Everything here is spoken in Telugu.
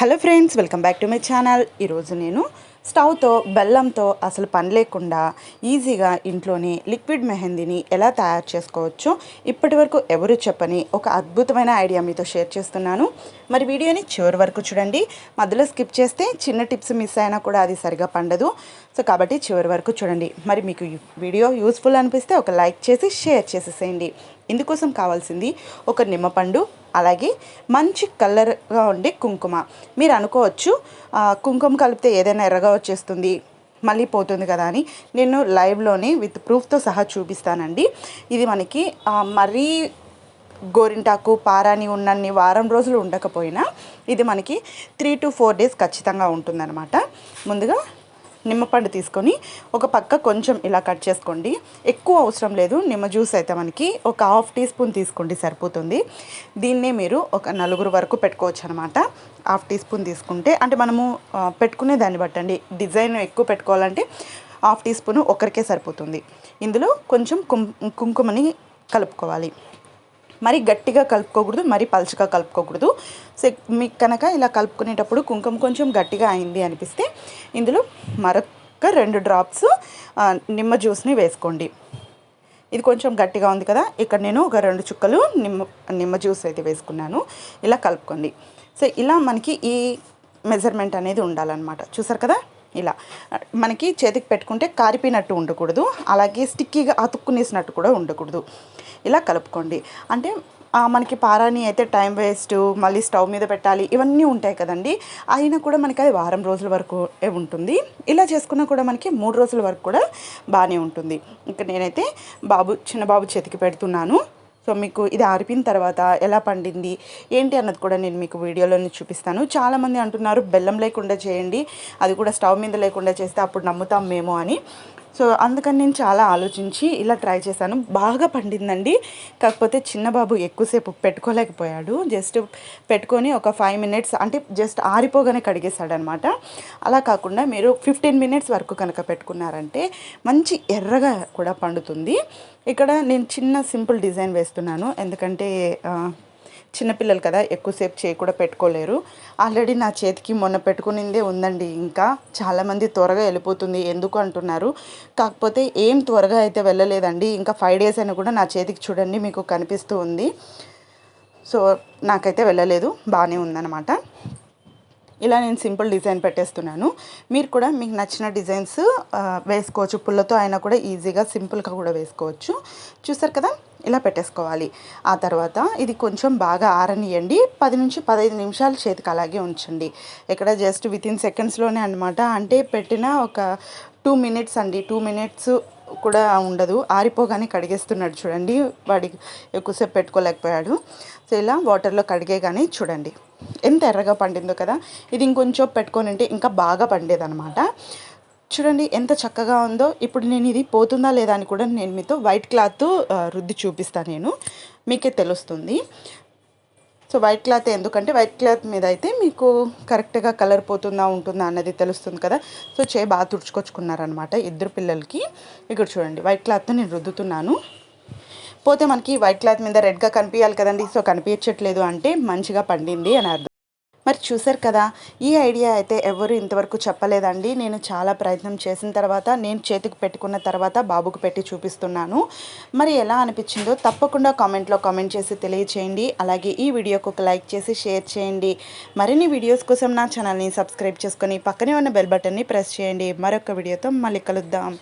Hello friends, welcome back to my channel. ఈరోజు నేను స్టవ్తో బెల్లంతో అసలు పని లేకుండా ఈజీగా ఇంట్లోని లిక్విడ్ మెహందీని ఎలా తయారు చేసుకోవచ్చో ఇప్పటి వరకు ఎవరు చెప్పని ఒక అద్భుతమైన ఐడియా మీతో షేర్ చేస్తున్నాను. మరి వీడియోని చివరి వరకు చూడండి. మధ్యలో స్కిప్ చేస్తే చిన్న టిప్స్ మిస్ అయినా కూడా అది సరిగా పండదు. సో కాబట్టి చివరి వరకు చూడండి. మరి మీకు వీడియో యూస్ఫుల్ అనిపిస్తే ఒక లైక్ చేసి షేర్ చేసేసేయండి. ఇందుకోసం కావాల్సింది ఒక నిమ్మపండు, అలాగే మంచి కలర్గా ఉండే కుంకుమ. మీరు అనుకోవచ్చు కుంకుమ కలిపితే ఏదైనా ఎర్రగా వచ్చేస్తుంది మళ్ళీ పోతుంది కదా అని. నేను లైవ్లోనే విత్ ప్రూఫ్తో సహా చూపిస్తానండి. ఇది మనకి మరీ గోరింటాకు పారాని ఉన్నన్ని వారం రోజులు ఉండకపోయినా ఇది మనకి 3 to 4 days ఖచ్చితంగా ఉంటుందన్నమాట. ముందుగా నిమ్మపండు తీసుకొని ఒక పక్క కొంచెం ఇలా కట్ చేసుకోండి. ఎక్కువ అవసరం లేదు. నిమ్మ జ్యూస్ అయితే మనకి ఒక 1/2 teaspoon తీసుకోండి, సరిపోతుంది. దీన్నే మీరు ఒక 4 వరకు పెట్టుకోవచ్చు అనమాట. 1/2 teaspoon తీసుకుంటే అంటే మనము పెట్టుకునే దాన్ని బట్టండి. డిజైన్ ఎక్కువ పెట్టుకోవాలంటే 1/2 teaspoon ఒకరికే సరిపోతుంది. ఇందులో కొంచెం కుంకుమని కలుపుకోవాలి. మరి గట్టిగా కలుపుకోకూడదు, మరి పలుచగా కలుపుకోకూడదు. సో మీకు కనుక ఇలా కలుపుకునేటప్పుడు కుంకుమ కొంచెం గట్టిగా అయింది అనిపిస్తే ఇందులో మరొక 2 drops నిమ్మ జ్యూస్ని వేసుకోండి. ఇది కొంచెం గట్టిగా ఉంది కదా, ఇక్కడ నేను ఒక 2 చుక్కలు నిమ్మ జ్యూస్ అయితే వేసుకున్నాను. ఇలా కలుపుకోండి. సో ఇలా మనకి ఈ మెజర్మెంట్ అనేది ఉండాలన్నమాట. చూసారు కదా, ఇలా మనకి చేతికి పెట్టుకుంటే కారిపోయినట్టు ఉండకూడదు, అలాగే స్టిక్కీగా అతుక్కునేసినట్టు కూడా ఉండకూడదు. ఇలా కలుపుకోండి. అంటే మనకి పారాని అయితే టైం వేస్ట్, మళ్ళీ స్టవ్ మీద పెట్టాలి, ఇవన్నీ ఉంటాయి కదండి. అయినా కూడా మనకి అది వారం రోజుల వరకు ఉంటుంది. ఇలా చేసుకున్నా కూడా మనకి 3 రోజుల వరకు కూడా బాగానే ఉంటుంది. ఇక్కడ నేనైతే చిన్న బాబు చేతికి పెడుతున్నాను. సో మీకు ఇది ఆరిపిన తర్వాత ఎలా పండింది ఏంటి అన్నది కూడా నేను మీకు వీడియోలోనే చూపిస్తాను. చాలామంది అంటున్నారు బెల్లం లేకుండా చేయండి, అది కూడా స్టవ్ మీద లేకుండా చేస్తే అప్పుడు నమ్ముతాం మేము అని. సో అందుకని నేను చాలా ఆలోచించి ఇలా ట్రై చేశాను. బాగా పండిందండి. కాకపోతే చిన్న బాబు ఎక్కువసేపు పెట్టుకోలేకపోయాడు. జస్ట్ పెట్టుకొని ఒక 5 minutes అంటే జస్ట్ ఆరిపోగానే కడిగేశాడనమాట. అలా కాకుండా మీరు 15 minutes వరకు కనుక పెట్టుకున్నారంటే మంచి ఎర్రగా కూడా పండుతుంది. ఇక్కడ నేను చిన్న సింపుల్ డిజైన్ వేస్తున్నాను, ఎందుకంటే చిన్నపిల్లలు కదా, ఎక్కువసేపు చేయి కూడా పెట్టుకోలేరు. ఆల్రెడీ నా చేతికి మొన్న పెట్టుకునిందే ఉందండి. ఇంకా చాలామంది త్వరగా వెళ్ళిపోతుంది ఎందుకు అంటున్నారు. కాకపోతే ఏం త్వరగా అయితే వెళ్ళలేదండి. ఇంకా 5 days అయినా కూడా నా చేతికి చూడండి మీకు కనిపిస్తూ ఉంది. సో నాకైతే వెళ్ళలేదు, బాగానే ఉందన్నమాట. ఇలా నేను సింపుల్ డిజైన్ పెట్టేస్తున్నాను. మీరు కూడా మీకు నచ్చిన డిజైన్స్ వేసుకోవచ్చు. పుల్లతో అయినా కూడా ఈజీగా సింపుల్గా కూడా వేసుకోవచ్చు. చూసారు కదా, ఇలా పెట్టేసుకోవాలి. ఆ తర్వాత ఇది కొంచెం బాగా ఆరనియండి. 10 నుంచి 15 నిమిషాలు చేతికి అలాగే ఉంచండి. ఇక్కడ జస్ట్ వితిన్ సెకండ్స్లోనే అనమాట. అంటే పెట్టిన ఒక 2 minutes అండి, 2 minutes కూడా ఉండదు. ఆరిపోగానే కడిగేస్తున్నాడు చూడండి. వాడికి ఎక్కువసేపు పెట్టుకోలేకపోయాడు. సో ఇలా వాటర్లో కడిగే కానీ చూడండి ఎంత ఎర్రగా పండిందో కదా. ఇది ఇంకొంచెం పెట్టుకొని ఉంటే ఇంకా బాగా పండేదన్నమాట. చూడండి ఎంత చక్కగా ఉందో. ఇప్పుడు నేను ఇది పోతుందా లేదా అని కూడా నేను మీతో వైట్ క్లాత్ రుద్ది చూపిస్తాను, నేను మీకే తెలుస్తుంది. సో వైట్ క్లాత్ ఎందుకంటే వైట్ క్లాత్ మీద అయితే మీకు కరెక్ట్గా కలర్ పోతుందా ఉంటుందా అన్నది తెలుస్తుంది కదా. సో చేయి బాగా తుడుచుకొచ్చుకున్నారనమాట 2 పిల్లలకి. ఇక్కడ చూడండి వైట్ క్లాత్తో నేను రుద్దుతున్నాను. పోతే మనకి వైట్ క్లాత్ మీద రెడ్గా కనిపించాలి కదండి. సో కనిపించట్లేదు అంటే మంచిగా పండింది అని అర్థం. మరి చూసారు కదా, ఈ ఐడియా అయితే ఎవరు ఇంతవరకు చెప్పలేదండి. నేను చాలా ప్రయత్నం చేసిన తర్వాత నేను చేతికి పెట్టుకున్న తర్వాత బాబుకు పెట్టి చూపిస్తున్నాను. మరి ఎలా అనిపించిందో తప్పకుండా కామెంట్లో కామెంట్ చేసి తెలియచేయండి. అలాగే ఈ వీడియోకి ఒక లైక్ చేసి షేర్ చేయండి. మరిన్ని వీడియోస్ కోసం నా ఛానల్ని సబ్స్క్రైబ్ చేసుకొని పక్కనే ఉన్న బెల్ బటన్ని ప్రెస్ చేయండి. మరొక వీడియోతో మళ్ళీ కలుద్దాం.